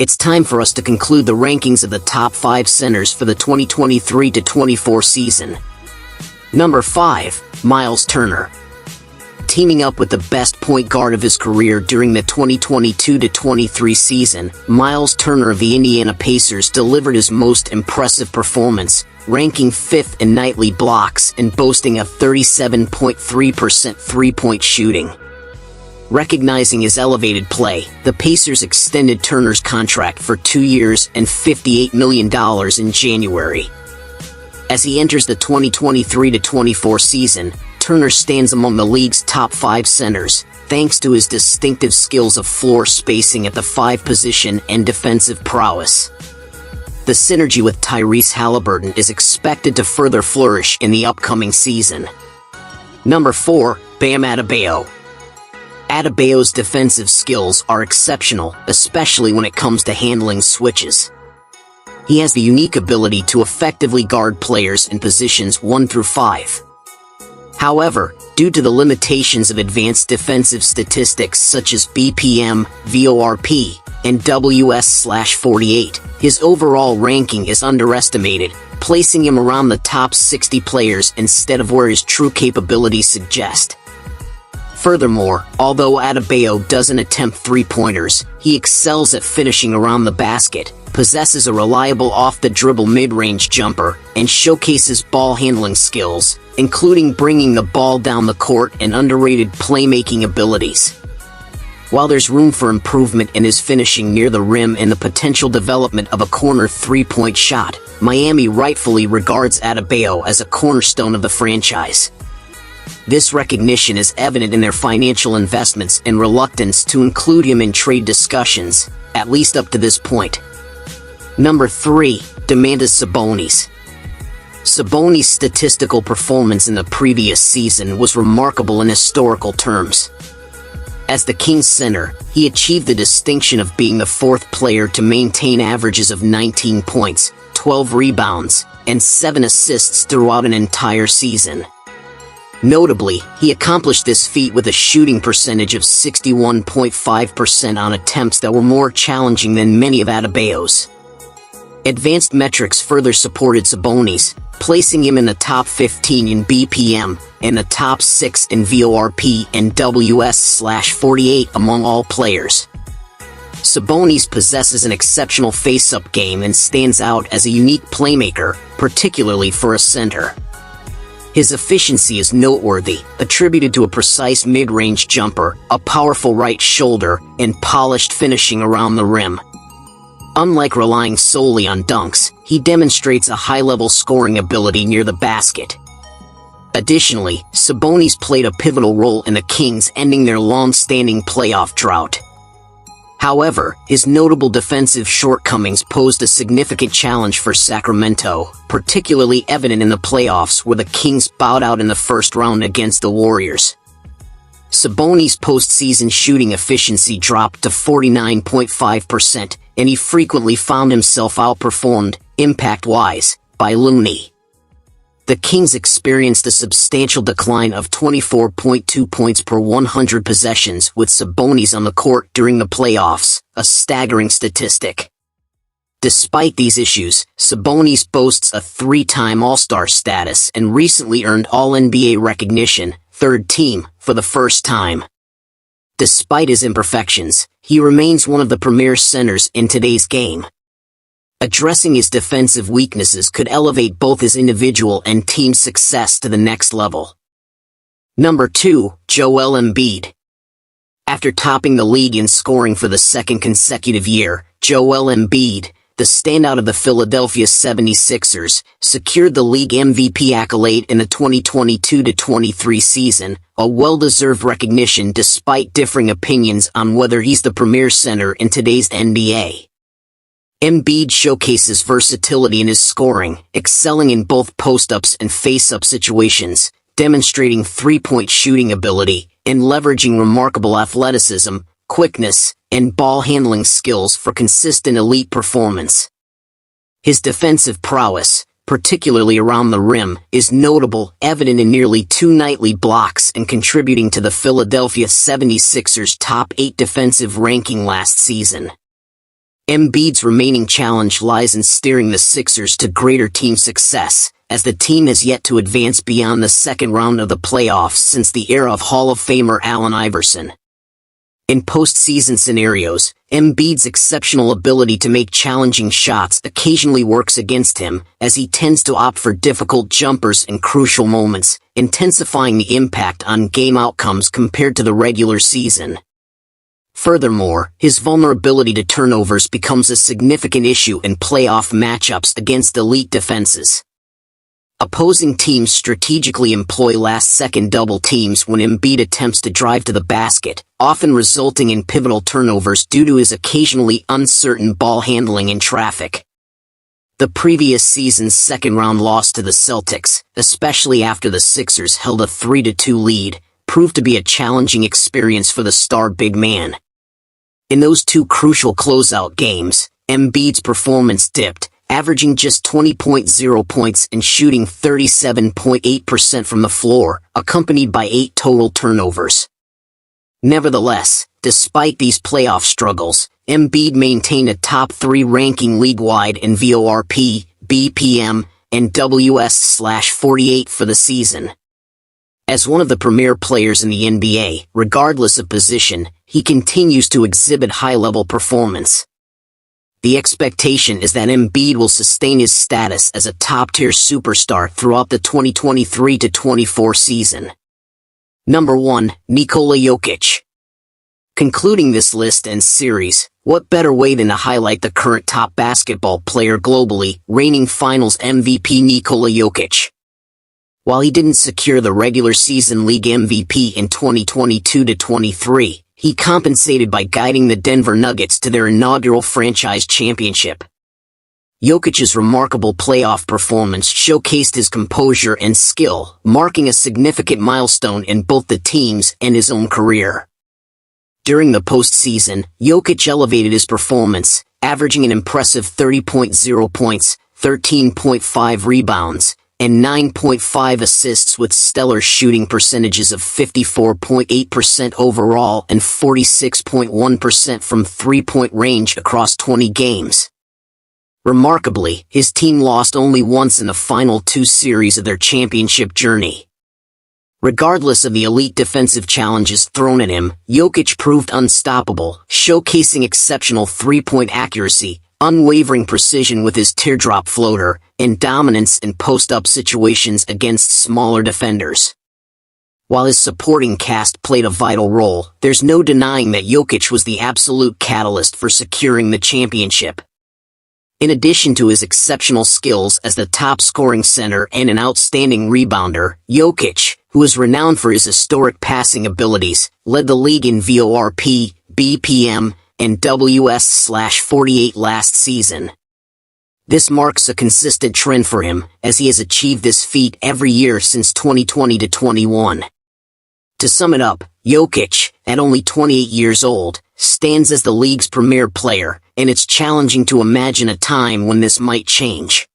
It's time for us to conclude the rankings of the top 5 centers for the 2023-24 season. Number 5, Miles Turner. Teaming up with the best point guard of his career during the 2022-23 season, Miles Turner of the Indiana Pacers delivered his most impressive performance, ranking 5th in nightly blocks and boasting a 37.3% three-point shooting. Recognizing his elevated play, the Pacers extended Turner's contract for 2 years and $58 million in January. As he enters the 2023-24 season, Turner stands among the league's top 5 centers, thanks to his distinctive skills of floor spacing at the 5 position and defensive prowess. The synergy with Tyrese Halliburton is expected to further flourish in the upcoming season. Number 4, Bam Adebayo. Adebayo's defensive skills are exceptional, especially when it comes to handling switches. He has the unique ability to effectively guard players in positions 1 through 5. However, due to the limitations of advanced defensive statistics such as BPM, VORP, and WS/48, his overall ranking is underestimated, placing him around the top 60 players instead of where his true capabilities suggest. Furthermore, although Adebayo doesn't attempt three-pointers, he excels at finishing around the basket, possesses a reliable off-the-dribble mid-range jumper, and showcases ball-handling skills, including bringing the ball down the court and underrated playmaking abilities. While there's room for improvement in his finishing near the rim and the potential development of a corner three-point shot, Miami rightfully regards Adebayo as a cornerstone of the franchise. This recognition is evident in their financial investments and reluctance to include him in trade discussions, at least up to this point. Number 3, Domantas Sabonis. Sabonis' statistical performance in the previous season was remarkable in historical terms. As the Kings center, he achieved the distinction of being the 4th player to maintain averages of 19 points, 12 rebounds, and 7 assists throughout an entire season. Notably, he accomplished this feat with a shooting percentage of 61.5% on attempts that were more challenging than many of Adebayo's. Advanced metrics further supported Sabonis, placing him in the top 15 in BPM and the top 6 in VORP and WS/48 among all players. Sabonis possesses an exceptional face-up game and stands out as a unique playmaker, particularly for a center. His efficiency is noteworthy, attributed to a precise mid-range jumper, a powerful right shoulder, and polished finishing around the rim. Unlike relying solely on dunks, he demonstrates a high-level scoring ability near the basket. Additionally, Sabonis played a pivotal role in the Kings ending their long-standing playoff drought. However, his notable defensive shortcomings posed a significant challenge for Sacramento, particularly evident in the playoffs where the Kings bowed out in the first round against the Warriors. Sabonis' postseason shooting efficiency dropped to 49.5%, and he frequently found himself outperformed, impact-wise, by Looney. The Kings experienced a substantial decline of 24.2 points per 100 possessions with Sabonis on the court during the playoffs, a staggering statistic. Despite these issues, Sabonis boasts a 3-time All-Star status and recently earned All-NBA recognition, 3rd team, for the first time. Despite his imperfections, he remains one of the premier centers in today's game. Addressing his defensive weaknesses could elevate both his individual and team success to the next level. Number 2, Joel Embiid. After topping the league in scoring for the 2nd consecutive year, Joel Embiid, the standout of the Philadelphia 76ers, secured the league MVP accolade in the 2022-23 season, a well-deserved recognition despite differing opinions on whether he's the premier center in today's NBA. Embiid showcases versatility in his scoring, excelling in both post-ups and face-up situations, demonstrating three-point shooting ability, and leveraging remarkable athleticism, quickness, and ball-handling skills for consistent elite performance. His defensive prowess, particularly around the rim, is notable, evident in nearly 2 nightly blocks and contributing to the Philadelphia 76ers' top 8 defensive ranking last season. Embiid's remaining challenge lies in steering the Sixers to greater team success, as the team has yet to advance beyond the second round of the playoffs since the era of Hall of Famer Allen Iverson. In postseason scenarios, Embiid's exceptional ability to make challenging shots occasionally works against him, as he tends to opt for difficult jumpers in crucial moments, intensifying the impact on game outcomes compared to the regular season. Furthermore, his vulnerability to turnovers becomes a significant issue in playoff matchups against elite defenses. Opposing teams strategically employ last-second double teams when Embiid attempts to drive to the basket, often resulting in pivotal turnovers due to his occasionally uncertain ball handling in traffic. The previous season's second-round loss to the Celtics, especially after the Sixers held a 3-2 lead, proved to be a challenging experience for the star big man. In those two crucial closeout games, Embiid's performance dipped, averaging just 20.0 points and shooting 37.8% from the floor, accompanied by 8 total turnovers. Nevertheless, despite these playoff struggles, Embiid maintained a top 3 ranking league-wide in VORP, BPM, and WS/48 for the season. As one of the premier players in the NBA, regardless of position, he continues to exhibit high-level performance. The expectation is that Embiid will sustain his status as a top-tier superstar throughout the 2023-24 season. Number 1, Nikola Jokic. Concluding this list and series, what better way than to highlight the current top basketball player globally, reigning Finals MVP Nikola Jokic. While he didn't secure the regular season league MVP in 2022-23, he compensated by guiding the Denver Nuggets to their inaugural franchise championship. Jokic's remarkable playoff performance showcased his composure and skill, marking a significant milestone in both the team's and his own career. During the postseason, Jokic elevated his performance, averaging an impressive 30.0 points, 13.5 rebounds, and 9.5 assists with stellar shooting percentages of 54.8% overall and 46.1% from three-point range across 20 games. Remarkably, his team lost only once in the final 2 series of their championship journey. Regardless of the elite defensive challenges thrown at him, Jokic proved unstoppable, showcasing exceptional three-point accuracy, unwavering precision with his teardrop floater, and dominance in post-up situations against smaller defenders. While his supporting cast played a vital role, there's no denying that Jokic was the absolute catalyst for securing the championship. In addition to his exceptional skills as the top-scoring center and an outstanding rebounder, Jokic, who is renowned for his historic passing abilities, led the league in VORP, BPM, and WS/48 last season. This marks a consistent trend for him, as he has achieved this feat every year since 2020-21. To sum it up, Jokic, at only 28 years old, stands as the league's premier player, and it's challenging to imagine a time when this might change.